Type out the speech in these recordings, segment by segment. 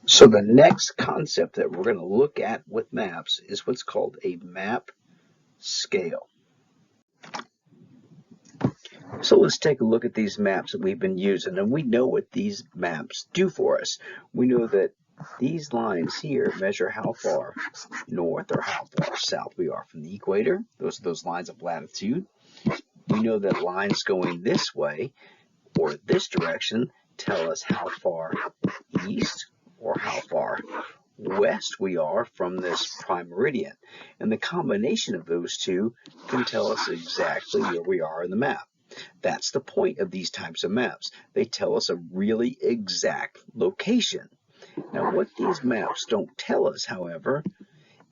So the next concept that we're going to look at with maps is what's called a map scale. So let's take a look at these maps that we've been using, and we know what these maps do for us. We know that these lines here measure how far north or how far south we are from the equator. Those are those lines of latitude. We know that lines going this way or this direction tell us how far east or how far west we are from this prime meridian. And the combination of those two can tell us exactly where we are in the map. That's the point of these types of maps. They tell us a really exact location. Now, what these maps don't tell us, however,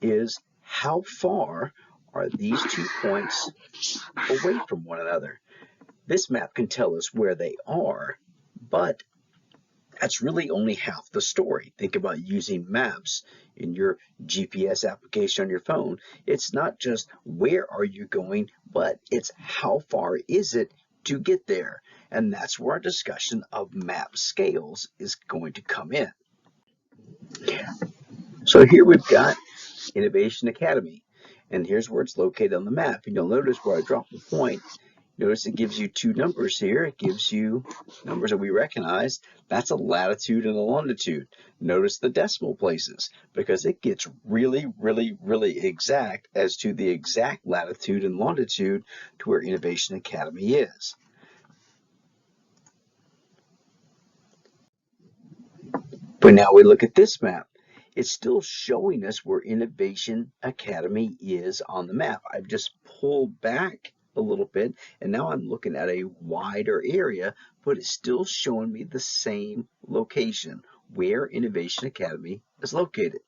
is how far are these 2 points away from one another. This map can tell us where they are, but that's really only half the story. Think about using maps in your GPS application on your phone. It's not just where are you going, but it's how far is it to get there. And that's where our discussion of map scales is going to come in. So here we've got Innovation Academy, and here's where it's located on the map. And you'll notice where I drop the point. Notice it gives you 2 numbers here. It gives you numbers that we recognize. That's a latitude and a longitude. Notice the decimal places because it gets really, really, really exact as to the exact latitude and longitude to where Innovation Academy is. But now we look at this map. It's still showing us where Innovation Academy is on the map. I've just pulled back a little bit, and now I'm looking at a wider area, but it's still showing me the same location where Innovation Academy is located.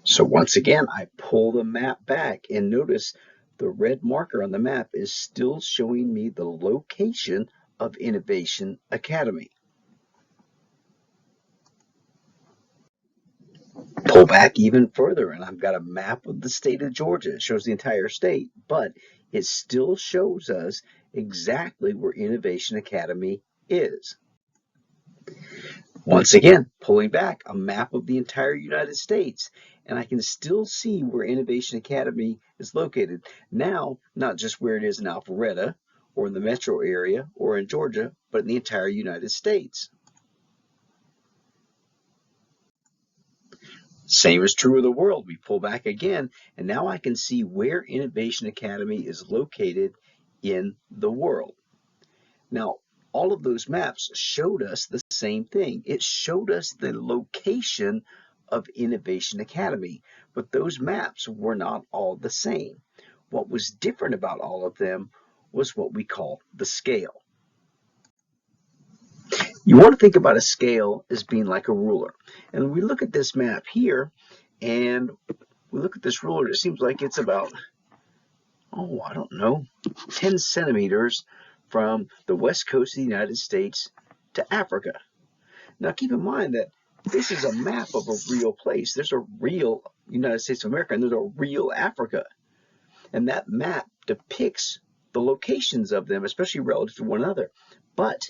So once again, I pull the map back, and notice the red marker on the map is still showing me the location of Innovation Academy. Pull back even further, and I've got a map of the state of Georgia. It shows the entire state, but it still shows us exactly where Innovation Academy is. Once again, pulling back, a map of the entire United States, and I can still see where Innovation Academy is located. Now, not just where it is in Alpharetta, or in the metro area, or in Georgia, but in the entire United States. Same is true of the world. We pull back again, and now I can see where Innovation Academy is located in the world. Now, all of those maps showed us the same thing. It showed us the location of Innovation Academy, but those maps were not all the same. What was different about all of them was what we call the scale. You want to think about a scale as being like a ruler. And we look at this map here, and we look at this ruler, it seems like it's about, I don't know, 10 centimeters from the west coast of the United States to Africa. Now keep in mind that this is a map of a real place. There's a real United States of America, and there's a real Africa. And that map depicts the locations of them, especially relative to one another. But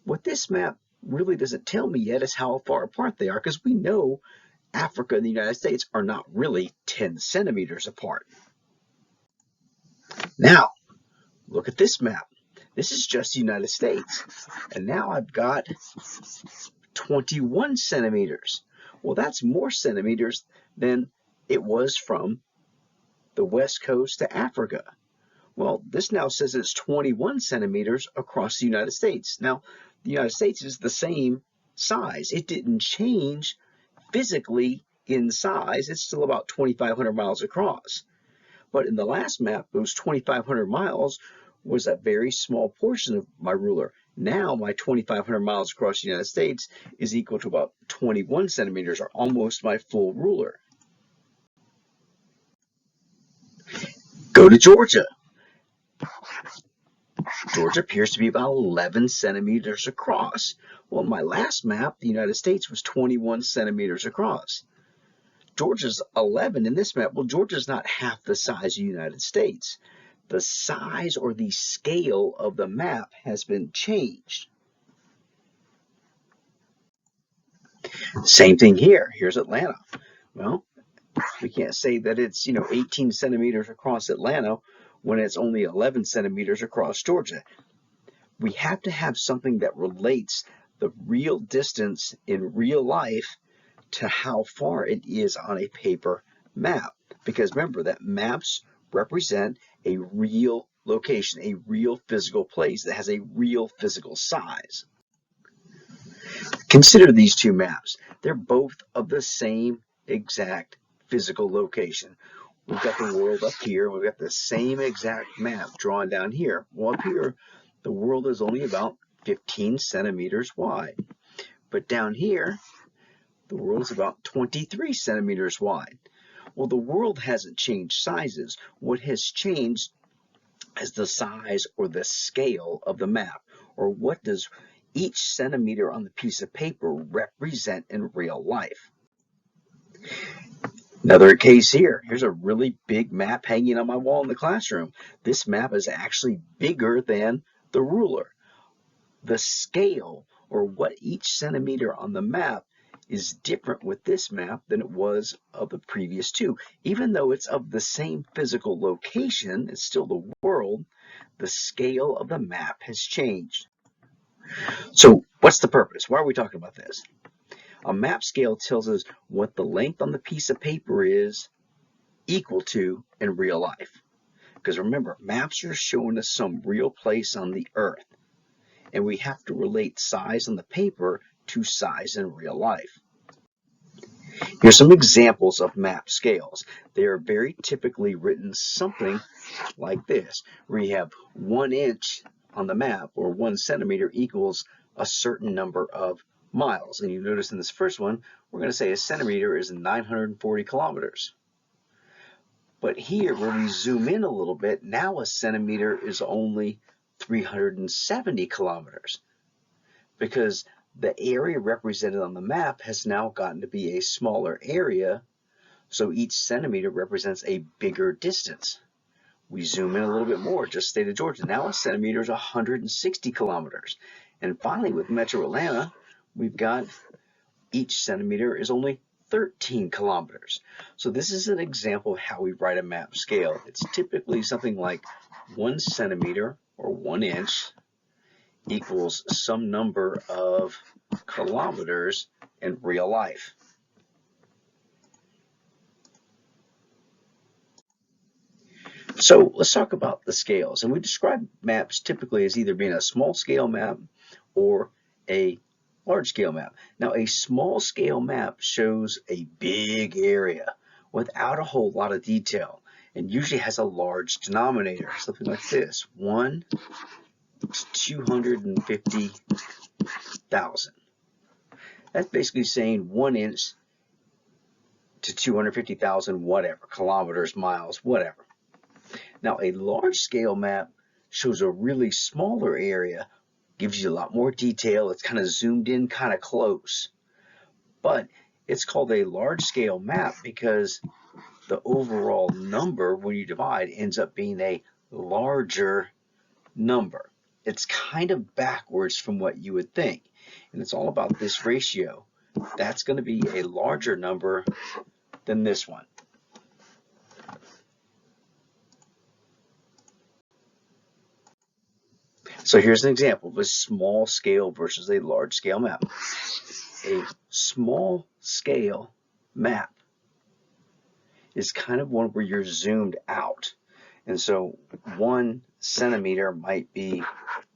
what this map really doesn't tell me yet is how far apart they are, because we know Africa and the United States are not really 10 centimeters apart. Now, look at this map. This is just the United States. And now I've got 21 centimeters. Well, that's more centimeters than it was from the west coast to Africa. Well, this now says it's 21 centimeters across the United States. Now, the United States is the same size. It didn't change physically in size. It's still about 2,500 miles across. But in the last map, those 2,500 miles was a very small portion of my ruler. Now my 2,500 miles across the United States is equal to about 21 centimeters, or almost my full ruler. Go to Georgia. Georgia appears to be about 11 centimeters across. Well, my last map, the United States, was 21 centimeters across. Georgia's 11 in this map. Well, Georgia's not half the size of the United States. the size or the scale of the map has been changed. Same thing here. Here's Atlanta. Well, we can't say that it's 18 centimeters across Atlanta when it's only 11 centimeters across Georgia. We have to have something that relates the real distance in real life to how far it is on a paper map. Because remember that maps represent a real location, a real physical place that has a real physical size. Consider these two maps. They're both of the same exact physical location. We've got the world up here. We've got the same exact map drawn down here. Well, up here, the world is only about 15 centimeters wide. But down here, the world is about 23 centimeters wide. Well, the world hasn't changed sizes. What has changed is the size or the scale of the map, or what does each centimeter on the piece of paper represent in real life. Another case here. Here's a really big map hanging on my wall in the classroom. This map is actually bigger than the ruler. The scale, or what each centimeter on the map is different with this map than it was of the previous two. Even though it's of the same physical location, it's still the world, the scale of the map has changed. So what's the purpose? Why are we talking about this? A map scale tells us what the length on the piece of paper is equal to in real life. Because remember, maps are showing us some real place on the earth. And we have to relate size on the paper to size in real life. Here's some examples of map scales. They are very typically written something like this, where you have 1 inch on the map, or 1 centimeter equals a certain number of miles. And you notice in this first one, we're going to say a centimeter is 940 kilometers. But here, when we zoom in a little bit, now a centimeter is only 370 kilometers, because the area represented on the map has now gotten to be a smaller area, so each centimeter represents a bigger distance. We zoom in a little bit more, just state of Georgia. Now a centimeter is 160 kilometers. And finally, with Metro Atlanta, we've got each centimeter is only 13 kilometers. So this is an example of how we write a map scale. It's typically something like 1 centimeter or 1 inch equals some number of kilometers in real life. So let's talk about the scales. And we describe maps typically as either being a small scale map or a large scale map. Now, a small scale map shows a big area without a whole lot of detail, and usually has a large denominator, something like this: 1 to 250,000. That's basically saying 1 inch to 250,000 whatever, kilometers, miles, whatever. Now, a large scale map shows a really smaller area, gives you a lot more detail. It's kind of zoomed in, kind of close. But it's called a large scale map because the overall number, when you divide, ends up being a larger number. It's kind of backwards from what you would think. And it's all about this ratio. That's going to be a larger number than this one. So here's an example of a small scale versus a large scale map. A small scale map is kind of one where you're zoomed out. And so 1 centimeter might be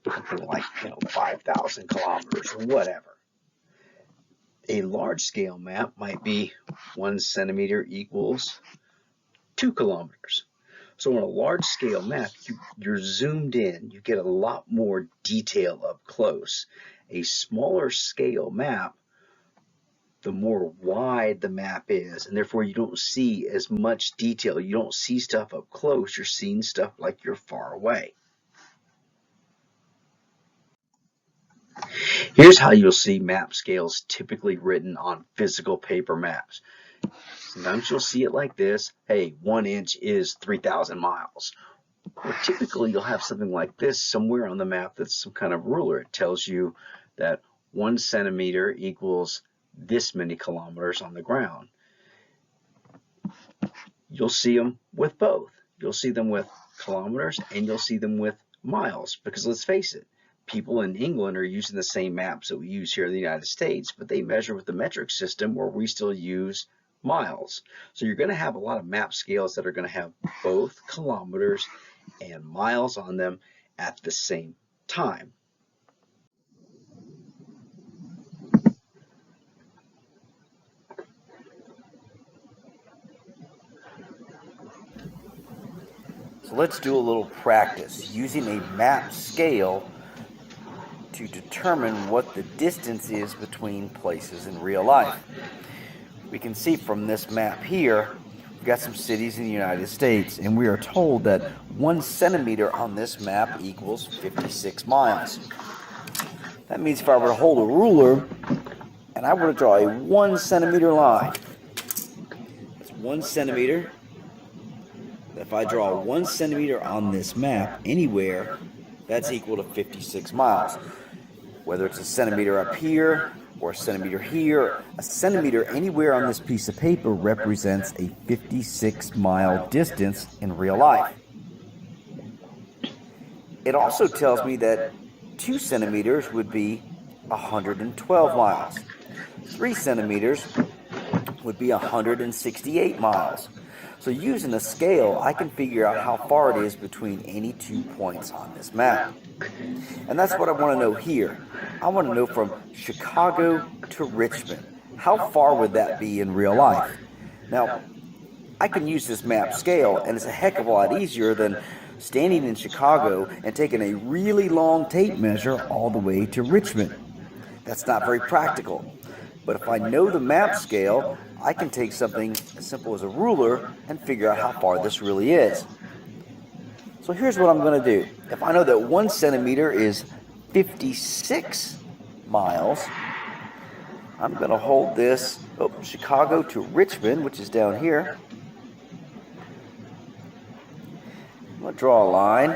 something like 5,000 kilometers or whatever. A large scale map might be 1 centimeter equals 2 kilometers. So on a large scale map, you're zoomed in, you get a lot more detail up close. A smaller scale map, the more wide the map is, and therefore you don't see as much detail. You don't see stuff up close, you're seeing stuff like you're far away. Here's how you'll see map scales typically written on physical paper maps. Sometimes you'll see it like this: hey, 1 inch is 3,000 miles. Well, typically you'll have something like this somewhere on the map that's some kind of ruler. It tells you that 1 centimeter equals this many kilometers on the ground. You'll see them with both. You'll see them with kilometers and you'll see them with miles, because let's face it, people in England are using the same maps that we use here in the United States, but they measure with the metric system where we still use miles. So you're going to have a lot of map scales that are going to have both kilometers and miles on them at the same time. So let's do a little practice using a map scale to determine what the distance is between places in real life. We can see from this map here, we've got some cities in the United States, and we are told that 1 centimeter on this map equals 56 miles. That means if I were to hold a ruler and I were to draw a 1 centimeter line, that's 1 centimeter. If I draw 1 centimeter on this map anywhere, that's equal to 56 miles. Whether it's a centimeter up here or a centimeter here, a centimeter anywhere on this piece of paper represents a 56-mile distance in real life. It also tells me that 2 centimeters would be 112 miles. 3 centimeters would be 168 miles. So using a scale, I can figure out how far it is between any 2 points on this map. And that's what I want to know here. I want to know from Chicago to Richmond. How far would that be in real life? Now, I can use this map scale, and it's a heck of a lot easier than standing in Chicago and taking a really long tape measure all the way to Richmond. That's not very practical. But if I know the map scale, I can take something as simple as a ruler and figure out how far this really is. So here's what I'm going to do. If I know that 1 centimeter is 56 miles, I'm going to hold this Chicago to Richmond, which is down here. I'm going to draw a line.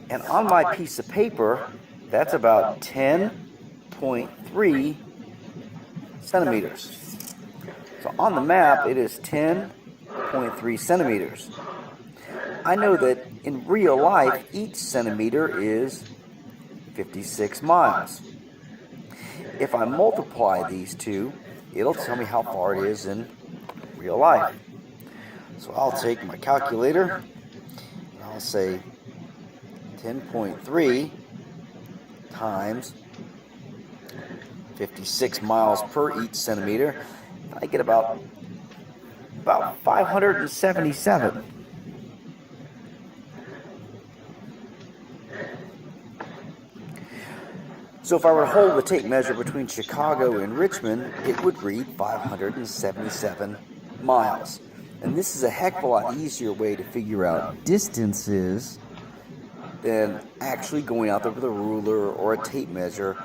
And on my piece of paper, that's about 10.3 centimeters. So on the map, it is 10.3 centimeters. I know that in real life, each centimeter is 56 miles. If I multiply these two, it'll tell me how far it is in real life. So I'll take my calculator, and I'll say 10.3 times 56 miles per each centimeter. I get about 577. So if I were to hold the tape measure between Chicago and Richmond, it would read 577 miles. And this is a heck of a lot easier way to figure out distances than actually going out there with a ruler or a tape measure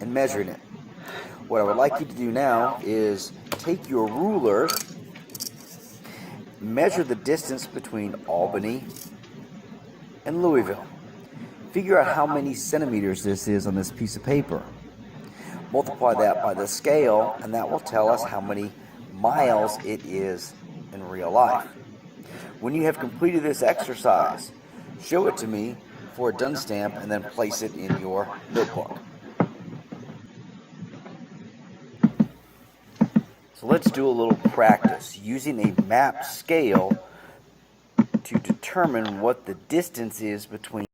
and measuring it. What I would like you to do now is take your ruler, measure the distance between Albany and Louisville. Figure out how many centimeters this is on this piece of paper. Multiply that by the scale, and that will tell us how many miles it is in real life. When you have completed this exercise, show it to me for a done stamp and then place it in your notebook. So let's do a little practice using a map scale to determine what the distance is between